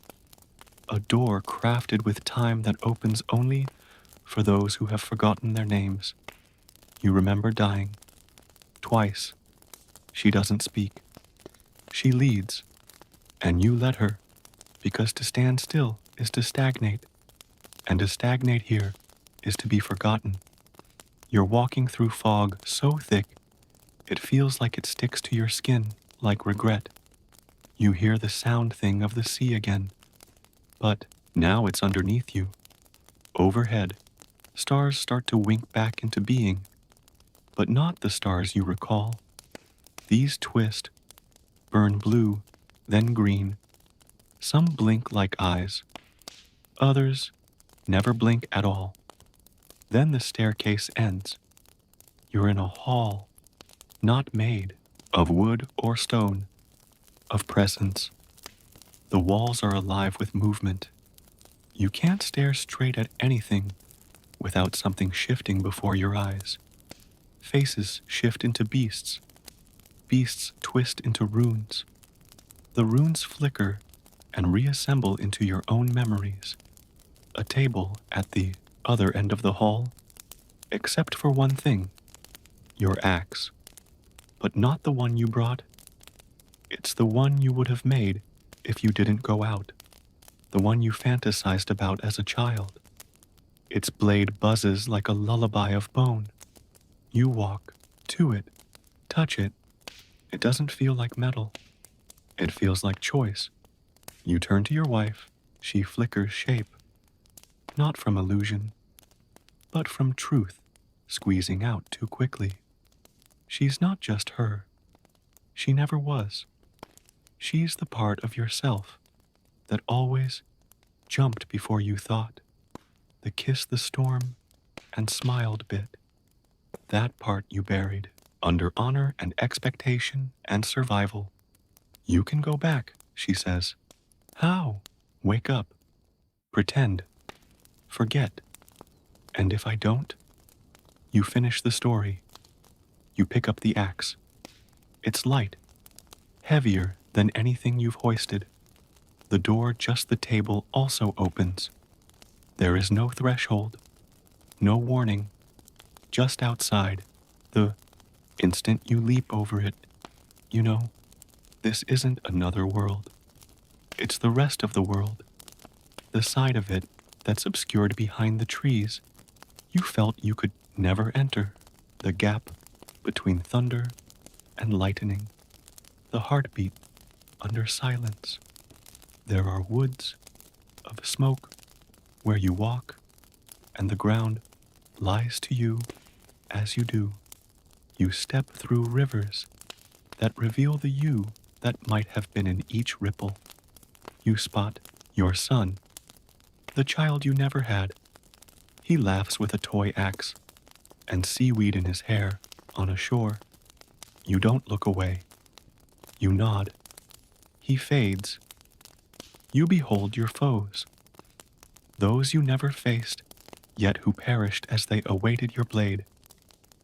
A door crafted with time that opens only for those who have forgotten their names. You remember dying. Twice. She doesn't speak. She leads, and you let her, because to stand still is to stagnate, and to stagnate here is to be forgotten. You're walking through fog so thick, it feels like it sticks to your skin like regret. You hear the sound thing of the sea again, but now it's underneath you. Overhead, stars start to wink back into being, but not the stars you recall. These twist, burn blue, then green. Some blink like eyes. Others never blink at all. Then the staircase ends. You're in a hall, not made of wood or stone, of presence. The walls are alive with movement. You can't stare straight at anything without something shifting before your eyes. Faces shift into beasts. Beasts twist into runes. The runes flicker and reassemble into your own memories. A table at the other end of the hall, except for one thing, your axe. But not the one you brought. It's the one you would have made if you didn't go out. The one you fantasized about as a child. Its blade buzzes like a lullaby of bone. You walk to it, touch it. It doesn't feel like metal. It feels like choice. You turn to your wife. She flickers shape. Not from illusion, but from truth squeezing out too quickly. She's not just her. She never was. She's the part of yourself that always jumped before you thought. The kiss the storm and smiled bit. That part you buried under honor and expectation and survival. You can go back, she says. How? Wake up. Pretend. Forget. And if I don't, you finish the story. You pick up the axe. It's light, heavier than anything you've hoisted. The door just the table also opens. There is no threshold, no warning, just outside. The instant you leap over it, you know, this isn't another world. It's the rest of the world, the side of it that's obscured behind the trees you felt you could never enter, the gap between thunder and lightning, the heartbeat under silence. There are woods of smoke where you walk, and the ground lies to you as you do. You step through rivers that reveal the you that might have been in each ripple. You spot your son, the child you never had. He laughs with a toy axe and seaweed in his hair on a shore. You don't look away. You nod. He fades. You behold your foes, those you never faced, yet who perished as they awaited your blade.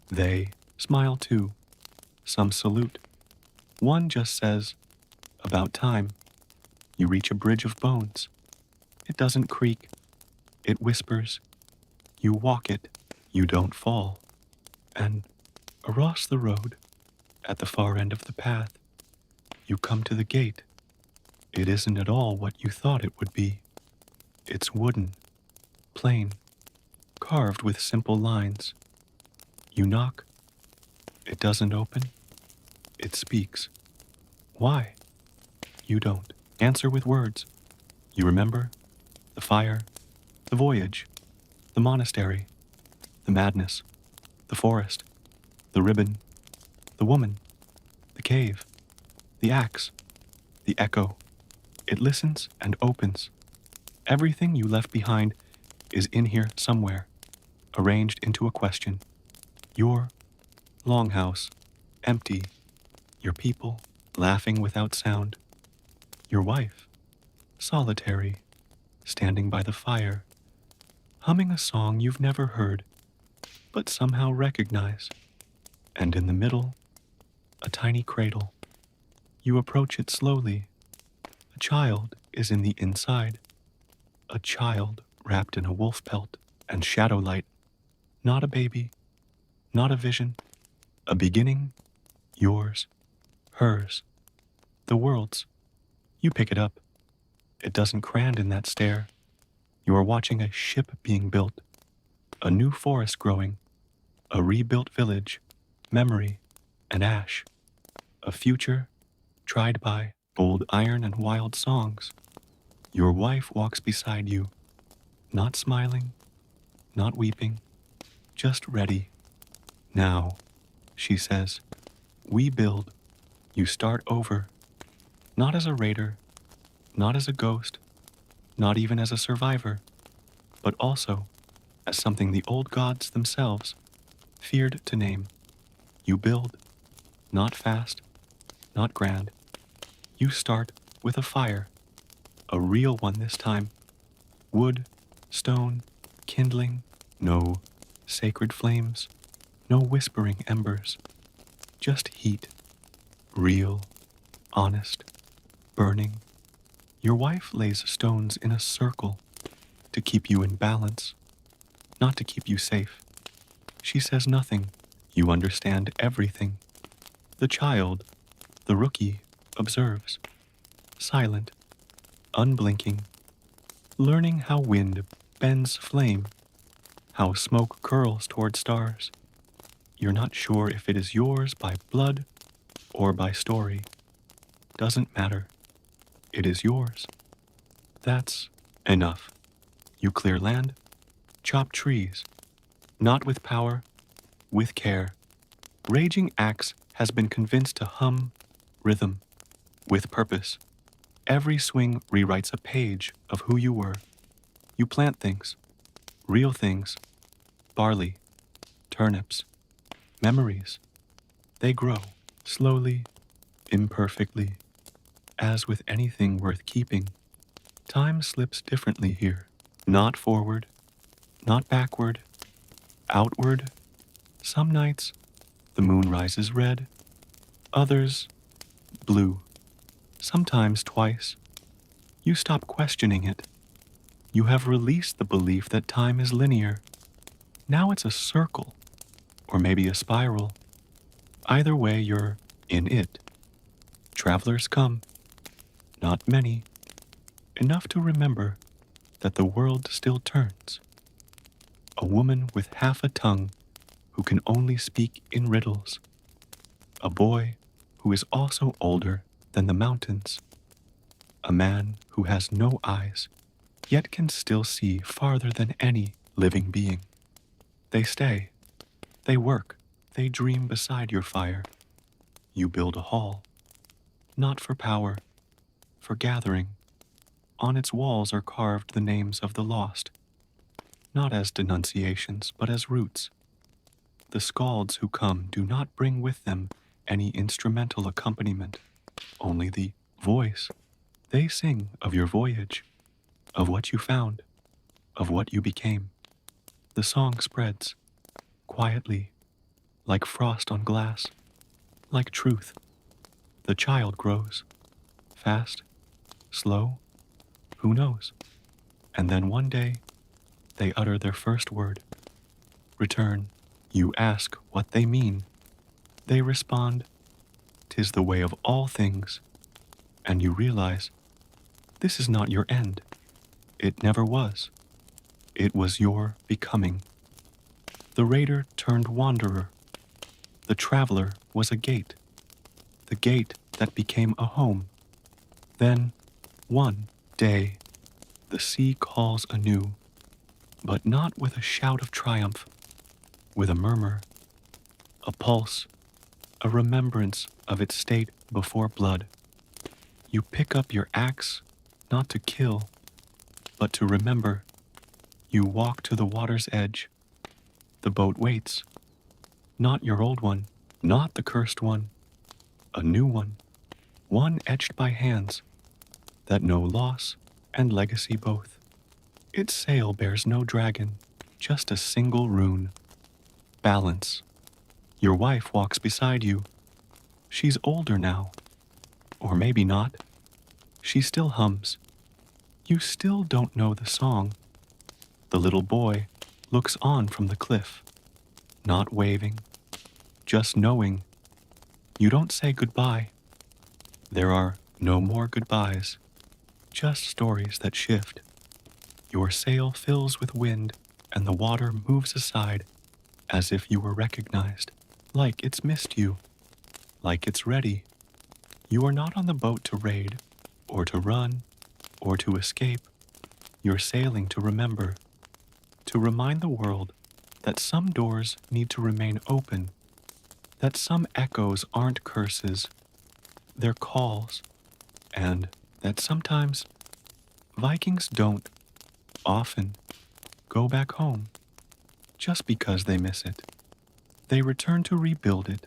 They smile too. Some salute. One just says, "About time." You reach a bridge of bones. It doesn't creak. It whispers. You walk it. You don't fall. And across the road, at the far end of the path, you come to the gate. It isn't at all what you thought it would be. It's wooden, plain, carved with simple lines. You knock. It doesn't open. It speaks. Why? You don't. Answer with words. You remember the fire, the voyage, the monastery, the madness, the forest, the ribbon, the woman, the cave, the axe, the echo. It listens and opens. Everything you left behind is in here somewhere, arranged into a question. Your longhouse, empty. Your people, laughing without sound. Your wife, solitary, standing by the fire, humming a song you've never heard, but somehow recognize. And in the middle, a tiny cradle. You approach it slowly. A child is in the inside. A child wrapped in a wolf pelt and shadow light. Not a baby, not a vision. A beginning, yours, hers, the world's. You pick it up. It doesn't cram in that stare. You are watching a ship being built, a new forest growing, a rebuilt village, memory and ash, a future tried by old iron and wild songs. Your wife walks beside you, not smiling, not weeping, just ready. Now, she says, we build. You start over, not as a raider, not as a ghost, not even as a survivor, but also as something the old gods themselves feared to name. You build, not fast, not grand. You start with a fire, a real one this time. Wood, stone, kindling, no sacred flames, no whispering embers, just heat, real, honest, burning. Your wife lays stones in a circle to keep you in balance, not to keep you safe. She says nothing. You understand everything. The child, the rookie, observes, silent, unblinking, learning how wind bends flame, how smoke curls toward stars. You're not sure if it is yours by blood or by story. Doesn't matter. It is yours. That's enough. You clear land, chop trees, not with power, with care. Raging axe has been convinced to hum rhythm with purpose. Every swing rewrites a page of who you were. You plant things, real things, barley, turnips, memories. They grow slowly, imperfectly. As with anything worth keeping, time slips differently here. Not forward, not backward, outward. Some nights the moon rises red, others blue, sometimes twice. You stop questioning it. You have released the belief that time is linear. Now it's a circle, or maybe a spiral. Either way, you're in it. Travelers come, not many, enough to remember that the world still turns. A woman with half a tongue who can only speak in riddles. A boy who is also older than the mountains. A man who has no eyes, yet can still see farther than any living being. They stay, they work, they dream beside your fire. You build a hall, not for power, for gathering. On its walls are carved the names of the lost, not as denunciations, but as roots. The skalds who come do not bring with them any instrumental accompaniment, only the voice. They sing of your voyage, of what you found, of what you became. The song spreads, quietly, like frost on glass, like truth. The child grows, fast, slow, who knows? And then one day, they utter their first word. Return. You ask what they mean. They respond, "'Tis the way of all things." And you realize, this is not your end. It never was. It was your becoming. The raider turned wanderer. The traveler was a gate. The gate that became a home. Then, one day, the sea calls anew, but not with a shout of triumph, with a murmur, a pulse, a remembrance of its state before blood. You pick up your axe, not to kill, but to remember. You walk to the water's edge. The boat waits. Not your old one, not the cursed one, a new one etched by hands that know loss and legacy both. Its sail bears no dragon, just a single rune. Balance. Your wife walks beside you. She's older now. Or maybe not. She still hums. You still don't know the song. The little boy looks on from the cliff, not waving, just knowing. You don't say goodbye. There are no more goodbyes, just stories that shift. Your sail fills with wind, and the water moves aside, as if you were recognized, like it's missed you, like it's ready. You are not on the boat to raid, or to run, or to escape. You're sailing to remember, to remind the world that some doors need to remain open, that some echoes aren't curses, they're calls, and that sometimes Vikings don't, often, go back home just because they miss it. They return to rebuild it,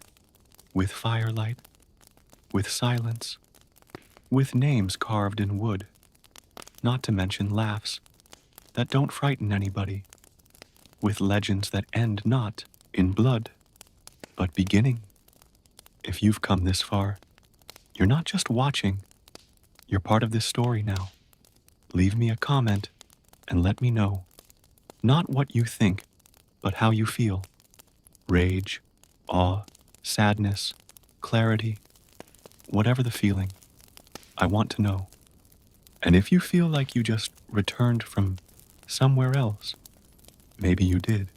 with firelight, with silence, with names carved in wood, not to mention laughs that don't frighten anybody, with legends that end not in blood, but beginning. If you've come this far, you're not just watching, you're part of this story now. Leave me a comment and let me know, not what you think, but how you feel. Rage, awe, sadness, clarity, whatever the feeling, I want to know. And if you feel like you just returned from somewhere else, maybe you did,